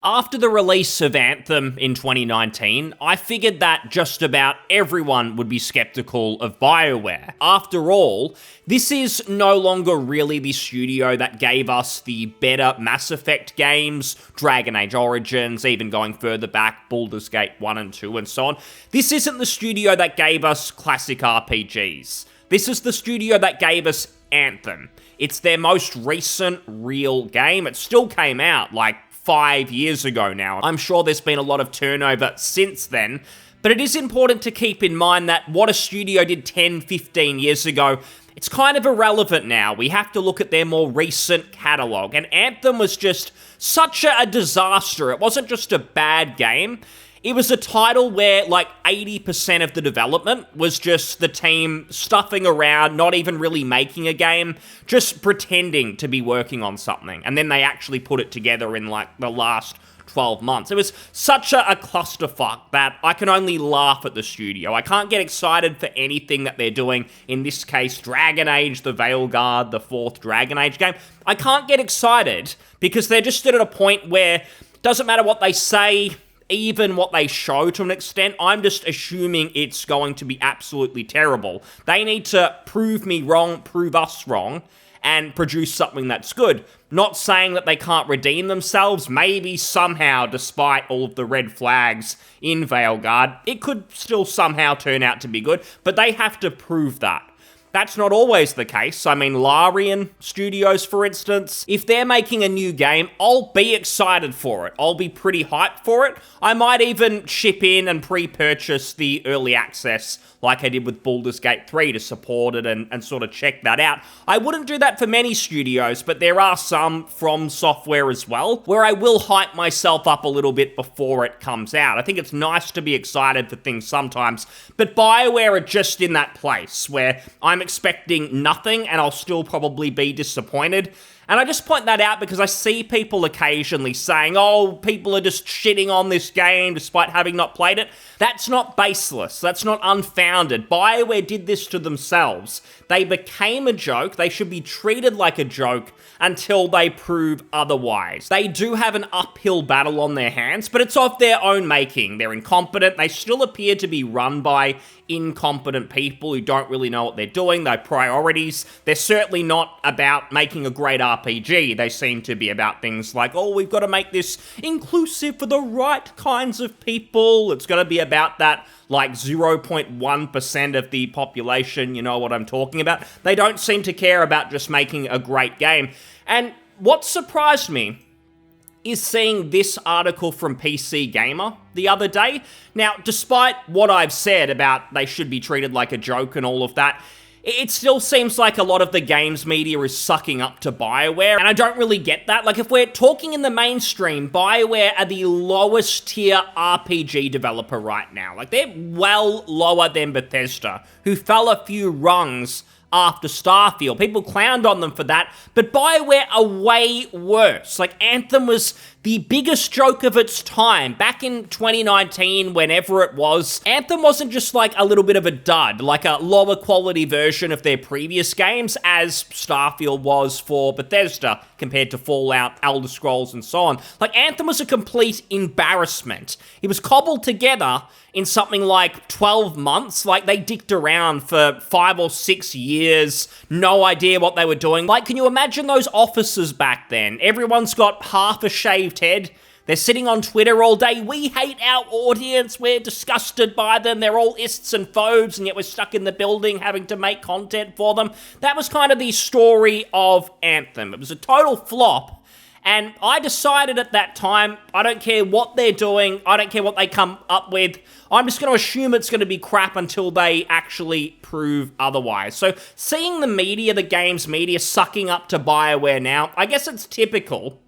After the release of Anthem in 2019, I figured that just about everyone would be skeptical of BioWare. After all, this is no longer really the studio that gave us the better Mass Effect games, Dragon Age Origins, even going further back, Baldur's Gate 1 and 2 and so on. This isn't the studio that gave us classic RPGs. This is the studio that gave us Anthem. It's their most recent real game. It still came out like 5 years ago now. I'm sure there's been a lot of turnover since then, but it is important to keep in mind that what a studio did 10, 15 years ago, it's kind of irrelevant now. We have to look at their more recent catalog, and Anthem was just such a disaster. It wasn't just a bad game. It was a title where like 80% of the development was just the team stuffing around, not even really making a game, just pretending to be working on something. And then they actually put it together in like the last 12 months. It was such a clusterfuck that I can only laugh at the studio. I can't get excited for anything that they're doing. In this case, Dragon Age, the Veilguard, the 4th Dragon Age game. I can't get excited because they're just at a point where it doesn't matter what they say, even what they show to an extent, I'm just assuming it's going to be absolutely terrible. They need to prove me wrong, prove us wrong, and produce something that's good. Not saying that they can't redeem themselves, maybe somehow, despite all of the red flags in Veilguard, it could still somehow turn out to be good, but they have to prove that. That's not always the case. I mean, Larian Studios, for instance, if they're making a new game, I'll be excited for it. I'll be pretty hyped for it. I might even chip in and pre-purchase the early access like I did with Baldur's Gate 3 to support it and sort of check that out. I wouldn't do that for many studios, but there are some from software as well, where I will hype myself up a little bit before it comes out. I think it's nice to be excited for things sometimes, but BioWare are just in that place where I'm expecting nothing and I'll still probably be disappointed. And I just point that out because I see people occasionally saying, oh, people are just shitting on this game despite having not played it. That's not baseless. That's not unfounded. BioWare did this to themselves. They became a joke. They should be treated like a joke until they prove otherwise. They do have an uphill battle on their hands, but it's of their own making. They're incompetent. They still appear to be run by incompetent people who don't really know what they're doing, their priorities. They're certainly not about making a great RPG. They seem to be about things like, oh, we've got to make this inclusive for the right kinds of people. It's going to be about that like 0.1% of the population, you know what I'm talking about. They don't seem to care about just making a great game. And what surprised me is seeing this article from PC Gamer the other day. Now, despite what I've said about they should be treated like a joke and all of that, it still seems like a lot of the games media is sucking up to BioWare, and I don't really get that. Like, if we're talking in the mainstream, BioWare are the lowest tier RPG developer right now. Like, they're well lower than Bethesda, who fell a few rungs after Starfield. People clowned on them for that, but BioWare are way worse. Like, Anthem was the biggest joke of its time. Back in 2019, whenever it was, Anthem wasn't just like a little bit of a dud, like a lower quality version of their previous games, as Starfield was for Bethesda compared to Fallout, Elder Scrolls, and so on. Like, Anthem was a complete embarrassment. It was cobbled together in something like 12 months. Like, they dicked around for 5 or 6 years, no idea what they were doing. Like, can you imagine those officers back then? Everyone's got half a shaved head. They're sitting on Twitter all day. We hate our audience. We're disgusted by them. They're all ists and phobes, and yet we're stuck in the building having to make content for them. That was kind of the story of Anthem. It was a total flop. And I decided at that time, I don't care what they're doing, I don't care what they come up with, I'm just going to assume it's going to be crap until they actually prove otherwise. So seeing the media, the games media, sucking up to BioWare now, I guess it's typical,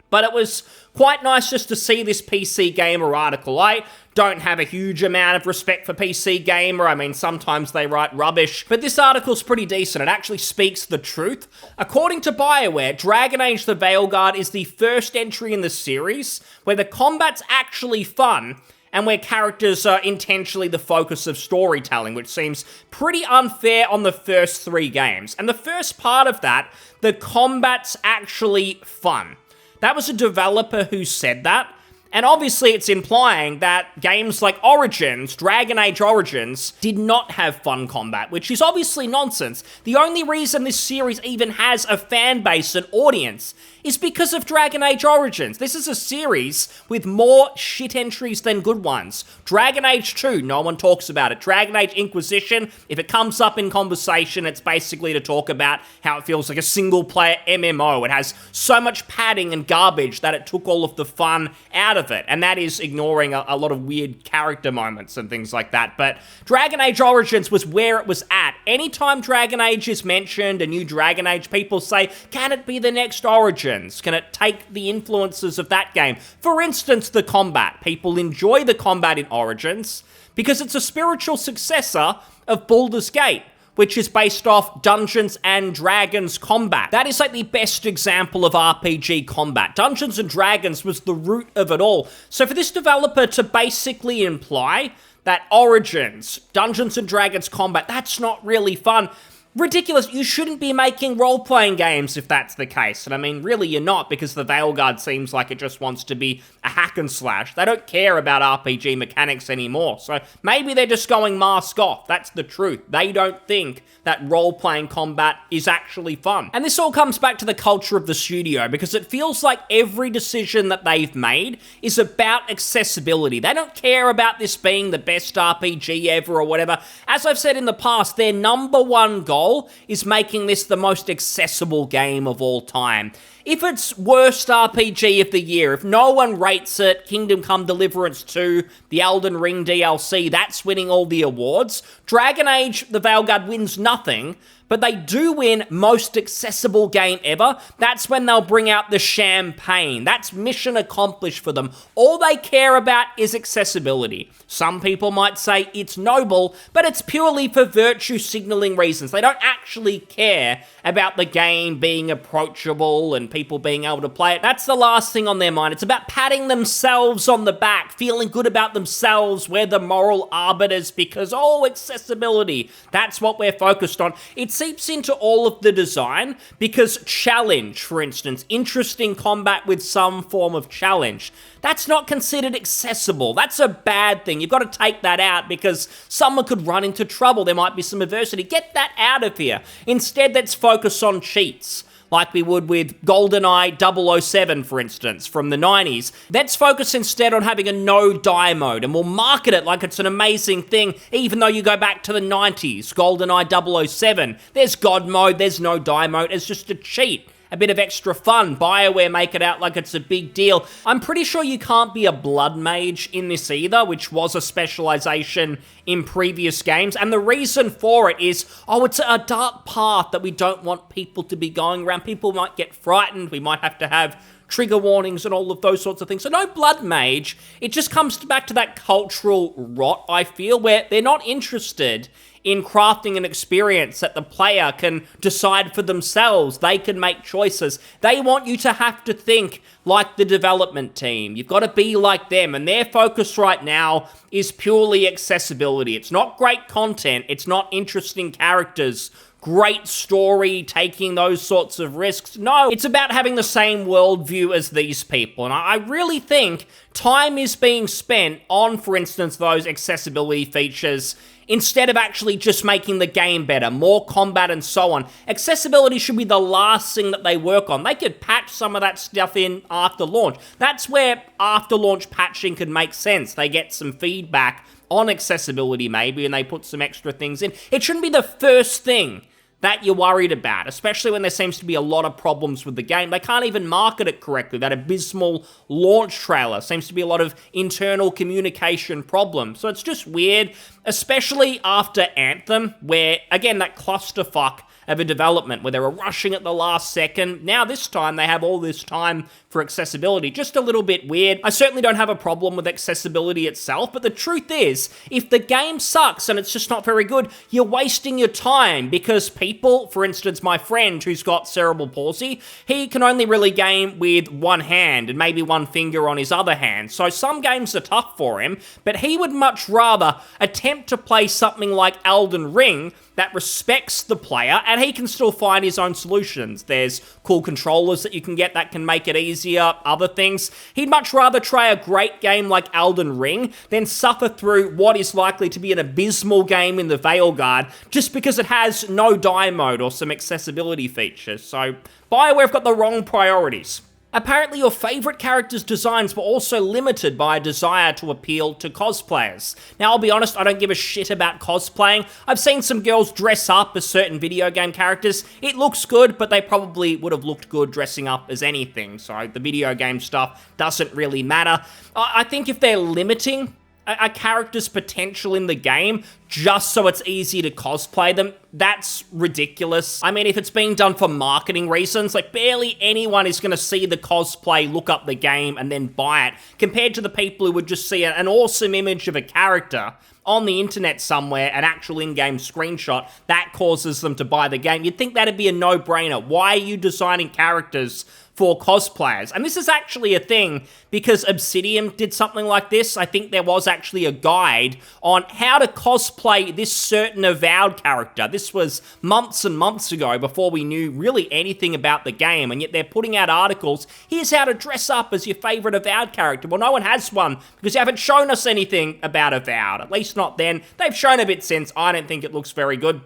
but it was quite nice just to see this PC Gamer article. I don't have a huge amount of respect for PC Gamer. I mean, sometimes they write rubbish, but this article's pretty decent. It actually speaks the truth. According to BioWare, Dragon Age the Veilguard is the first entry in the series where the combat's actually fun and where characters are intentionally the focus of storytelling, which seems pretty unfair on the first 3 games. And the first part of that, the combat's actually fun. That was a developer who said that. And obviously it's implying that games like Origins, Dragon Age Origins, did not have fun combat, which is obviously nonsense. The only reason this series even has a fan base and audience is because of Dragon Age Origins. This is a series with more shit entries than good ones. Dragon Age 2, no one talks about it. Dragon Age Inquisition, if it comes up in conversation, it's basically to talk about how it feels like a single-player MMO. It has so much padding and garbage that it took all of the fun out of it, and that is ignoring a lot of weird character moments and things like that. But Dragon Age Origins was where it was at. Anytime Dragon Age is mentioned, a new Dragon Age, people say, can it be the next Origins? Can it take the influences of that game? For instance, the combat. People enjoy the combat in Origins because it's a spiritual successor of Baldur's Gate, which is based off Dungeons and Dragons combat. That is like the best example of RPG combat. Dungeons and Dragons was the root of it all. So for this developer to basically imply that Origins, Dungeons and Dragons combat, that's not really fun. Ridiculous. You shouldn't be making role-playing games if that's the case. And I mean, really you're not, because the Veilguard seems like it just wants to be a hack and slash. They don't care about RPG mechanics anymore. So maybe they're just going mask off. That's the truth. They don't think that role-playing combat is actually fun. And this all comes back to the culture of the studio, because it feels like every decision that they've made is about accessibility. They don't care about this being the best RPG ever or whatever. As I've said in the past, their number one goal is making this the most accessible game of all time. If it's worst RPG of the year, if no one rates it, Kingdom Come Deliverance 2, the Elden Ring DLC, that's winning all the awards. Dragon Age, the Veilguard wins nothing, but they do win most accessible game ever. That's when they'll bring out the champagne. That's mission accomplished for them. All they care about is accessibility. Some people might say it's noble, but it's purely for virtue signaling reasons. They don't actually care about the game being approachable and people being able to play it. That's the last thing on their mind. It's about patting themselves on the back, feeling good about themselves. We're the moral arbiters because, oh, accessibility. That's what we're focused on. It seeps into all of the design because challenge, for instance, interesting combat with some form of challenge, that's not considered accessible. That's a bad thing. You've got to take that out because someone could run into trouble. There might be some adversity. Get that out of here. Instead, let's focus on cheats, like we would with GoldenEye 007, for instance, from the 90s. Let's focus instead on having a no-die mode, and we'll market it like it's an amazing thing, even though you go back to the 90s, GoldenEye 007. There's God mode, there's no-die mode, it's just a cheat. A bit of extra fun. BioWare make it out like it's a big deal. I'm pretty sure you can't be a blood mage in this either, which was a specialization in previous games. And the reason for it is, oh, it's a dark path that we don't want people to be going around. People might get frightened. We might have to have trigger warnings and all of those sorts of things. So no blood mage. It just comes back to that cultural rot, I feel, where they're not interested in crafting an experience that the player can decide for themselves. They can make choices. They want you to have to think like the development team. You've got to be like them, and their focus right now is purely accessibility. It's not great content. It's not interesting characters, great story, taking those sorts of risks. No, it's about having the same worldview as these people. And I really think time is being spent on, for instance, those accessibility features instead of actually just making the game better, more combat and so on. Accessibility should be the last thing that they work on. They could patch some of that stuff in after launch. That's where after launch patching could make sense. They get some feedback on accessibility maybe, and they put some extra things in. It shouldn't be the first thing that you're worried about, especially when there seems to be a lot of problems with the game. They can't even market it correctly. That abysmal launch trailer seems to be a lot of internal communication problems. So it's just weird, especially after Anthem, where, again, that clusterfuck of a development where they were rushing at the last second. Now this time they have all this time for accessibility. Just a little bit weird. I certainly don't have a problem with accessibility itself, but the truth is, if the game sucks and it's just not very good, you're wasting your time because people, for instance, my friend who's got cerebral palsy, he can only really game with one hand and maybe one finger on his other hand. So some games are tough for him, but he would much rather attempt to play something like Elden Ring that respects the player And he can still find his own solutions. There's cool controllers that you can get that can make it easier, other things. He'd much rather try a great game like Elden Ring than suffer through what is likely to be an abysmal game in the Veilguard just because it has no die mode or some accessibility features. So BioWare have got the wrong priorities. Apparently your favourite characters' designs were also limited by a desire to appeal to cosplayers. Now, I'll be honest, I don't give a shit about cosplaying. I've seen some girls dress up as certain video game characters. It looks good, but they probably would have looked good dressing up as anything, so the video game stuff doesn't really matter. I think if they're limiting a character's potential in the game just so it's easy to cosplay them, that's ridiculous. I mean, if it's being done for marketing reasons, like barely anyone is going to see the cosplay, look up the game, and then buy it, compared to the people who would just see an awesome image of a character on the internet somewhere, an actual in-game screenshot, that causes them to buy the game. You'd think that'd be a no-brainer. Why are you designing characters for cosplayers? And this is actually a thing because Obsidian did something like this. I think there was actually a guide on how to cosplay this certain Avowed character. This was months and months ago before we knew really anything about the game, and yet they're putting out articles. Here's how to dress up as your favorite Avowed character. Well, no one has one because they haven't shown us anything about Avowed. At least not then. They've shown a bit since. I don't think it looks very good.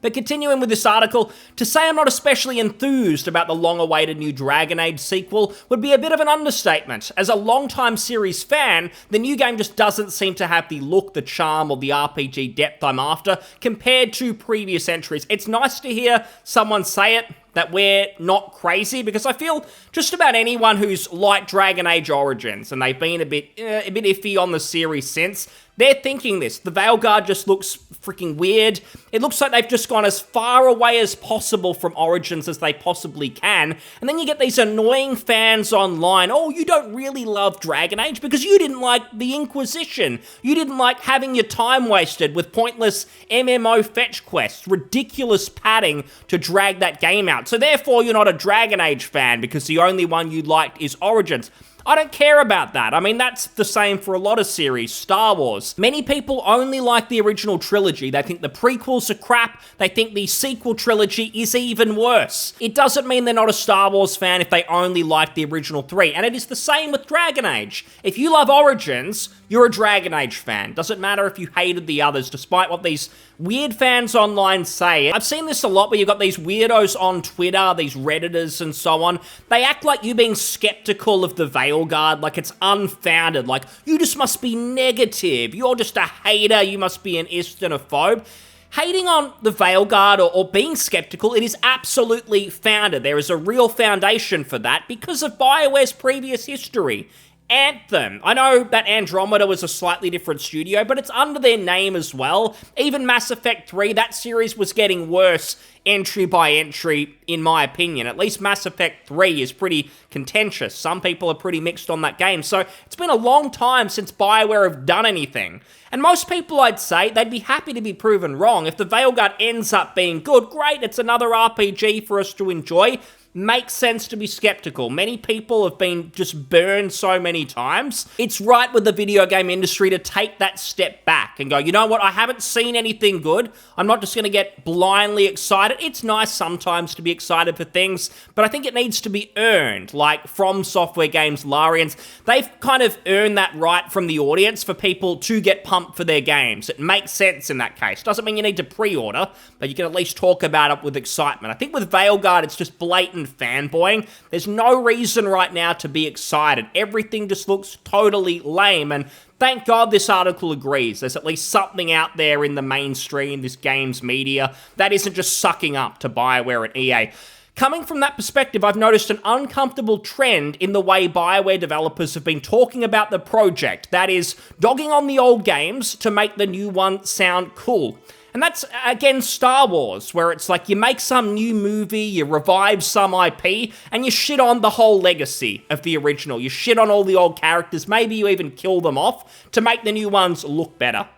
But continuing with this article, to say I'm not especially enthused about the long-awaited new Dragon Age sequel would be a bit of an understatement. As a long-time series fan, the new game just doesn't seem to have the look, the charm, or the RPG depth I'm after compared to previous entries. It's nice to hear someone say it, that we're not crazy, because I feel just about anyone who's liked Dragon Age Origins, and they've been a bit iffy on the series since, they're thinking this. The Veilguard just looks freaking weird. It looks like they've just gone as far away as possible from Origins as they possibly can, and then you get these annoying fans online, oh, you don't really love Dragon Age because you didn't like the Inquisition. You didn't like having your time wasted with pointless MMO fetch quests, ridiculous padding to drag that game out. So therefore, you're not a Dragon Age fan because the only one you liked is Origins. I don't care about that. I mean, that's the same for a lot of series. Star Wars. Many people only like the original trilogy. They think the prequels are crap. They think the sequel trilogy is even worse. It doesn't mean they're not a Star Wars fan if they only like the original three. And it is the same with Dragon Age. If you love Origins, you're a Dragon Age fan. Doesn't matter if you hated the others, despite what these weird fans online say. I've seen this a lot where you've got these weirdos on Twitter, these Redditors and so on. They act like you being skeptical of the Veilguard, like it's unfounded, like you just must be negative, you're just a hater, you must be an Istonophobe. Hating on the Veilguard or being skeptical, it is absolutely founded. There is a real foundation for that because of BioWare's previous history. Anthem. I know that Andromeda was a slightly different studio, but it's under their name as well. Even Mass Effect 3, that series was getting worse entry by entry, in my opinion. At least Mass Effect 3 is pretty contentious. Some people are pretty mixed on that game, so it's been a long time since BioWare have done anything. And most people, I'd say, they'd be happy to be proven wrong. If the Veilguard ends up being good, great, it's another RPG for us to enjoy. Makes sense to be skeptical. Many people have been just burned so many times. It's right with the video game industry to take that step back and go, you know what, I haven't seen anything good. I'm not just going to get blindly excited. It's nice sometimes to be excited for things, but I think it needs to be earned. Like From Software games, Larians, they've kind of earned that right from the audience for people to get pumped for their games. It makes sense in that case. Doesn't mean you need to pre-order, but you can at least talk about it with excitement. I think with Veilguard, it's just blatant fanboying. There's no reason right now to be excited. Everything just looks totally lame, and thank God this article agrees. There's at least something out there in the mainstream, this games media, that isn't just sucking up to BioWare and EA. Coming from that perspective, I've noticed an uncomfortable trend in the way BioWare developers have been talking about the project. That is, dogging on the old games to make the new one sound cool. And that's, again, Star Wars, where it's like you make some new movie, you revive some IP, and you shit on the whole legacy of the original. You shit on all the old characters, maybe you even kill them off to make the new ones look better.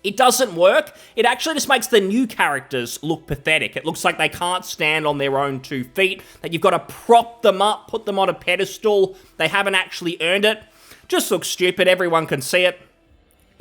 It doesn't work. It actually just makes the new characters look pathetic. It looks like they can't stand on their own 2 feet, that you've got to prop them up, put them on a pedestal. They haven't actually earned it. Just looks stupid. Everyone can see it.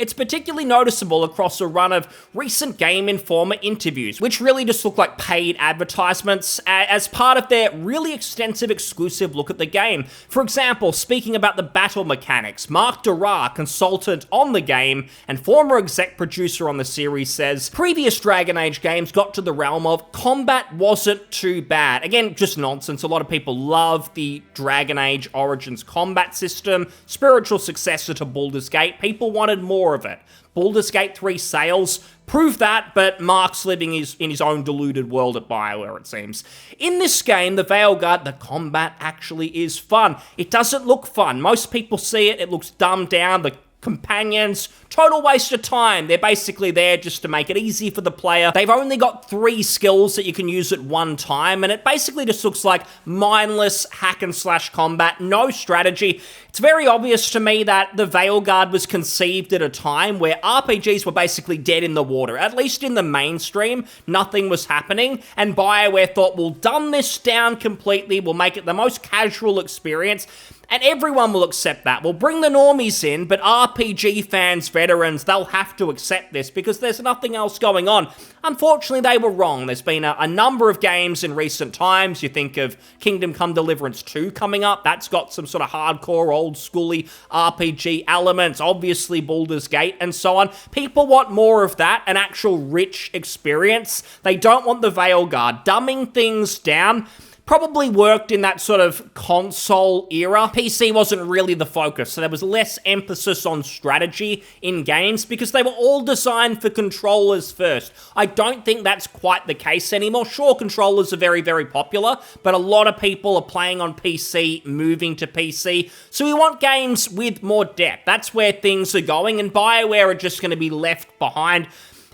It's particularly noticeable across a run of recent Game Informer interviews, which really just look like paid advertisements as part of their really extensive exclusive look at the game. For example, speaking about the battle mechanics, Mark Duras, consultant on the game and former exec producer on the series, says previous Dragon Age games got to the realm of combat wasn't too bad. Again, just nonsense. A lot of people love the Dragon Age Origins combat system, spiritual successor to Baldur's Gate. People wanted more of it. Baldur's Gate 3 sales prove that, but Mark's living in his own deluded world at BioWare, it seems. In this game, the Veilguard, the combat actually is fun. It doesn't look fun. Most people see it, it looks dumbed down. The companions, total waste of time. They're basically there just to make it easy for the player. They've only got 3 skills that you can use at one time, and it basically just looks like mindless hack and slash combat, no strategy. It's very obvious to me that the Veilguard was conceived at a time where RPGs were basically dead in the water. At least in the mainstream, nothing was happening, and BioWare thought, we'll dumb this down completely, we'll make it the most casual experience, and everyone will accept that. We'll bring the normies in, but RPG fans, veterans, they'll have to accept this because there's nothing else going on. Unfortunately, they were wrong. There's been a number of games in recent times. You think of Kingdom Come Deliverance 2 coming up. That's got some sort of hardcore, old-schooly RPG elements. Obviously, Baldur's Gate and so on. People want more of that, an actual rich experience. They don't want the Veilguard. Dumbing things down probably worked in that sort of console era. PC wasn't really the focus, so there was less emphasis on strategy in games because they were all designed for controllers first. I don't think that's quite the case anymore. Sure, controllers are very, very popular, but a lot of people are playing on PC, moving to PC, so we want games with more depth. That's where things are going, and BioWare are just going to be left behind.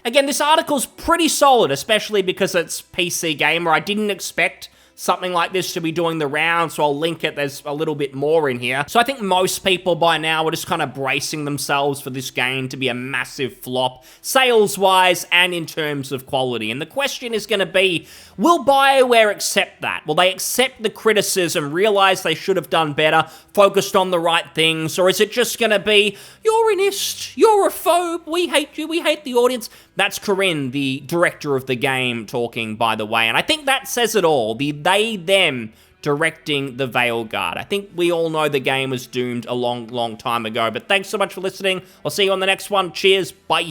Again, this article's pretty solid, especially because it's PC Gamer. I didn't expect something like this to be doing the rounds, so I'll link it. There's a little bit more in here. So I think most people by now are just kind of bracing themselves for this game to be a massive flop, sales-wise and in terms of quality. And the question is going to be, will BioWare accept that? Will they accept the criticism, realize they should have done better, focused on the right things, or is it just going to be, you're an ist, you're a phobe, we hate you, we hate the audience? That's Corinne, the director of the game, talking, by the way. And I think that says it all. The they, them directing the Veilguard. I think we all know the game was doomed a long, long time ago. But thanks so much for listening. I'll see you on the next one. Cheers. Bye.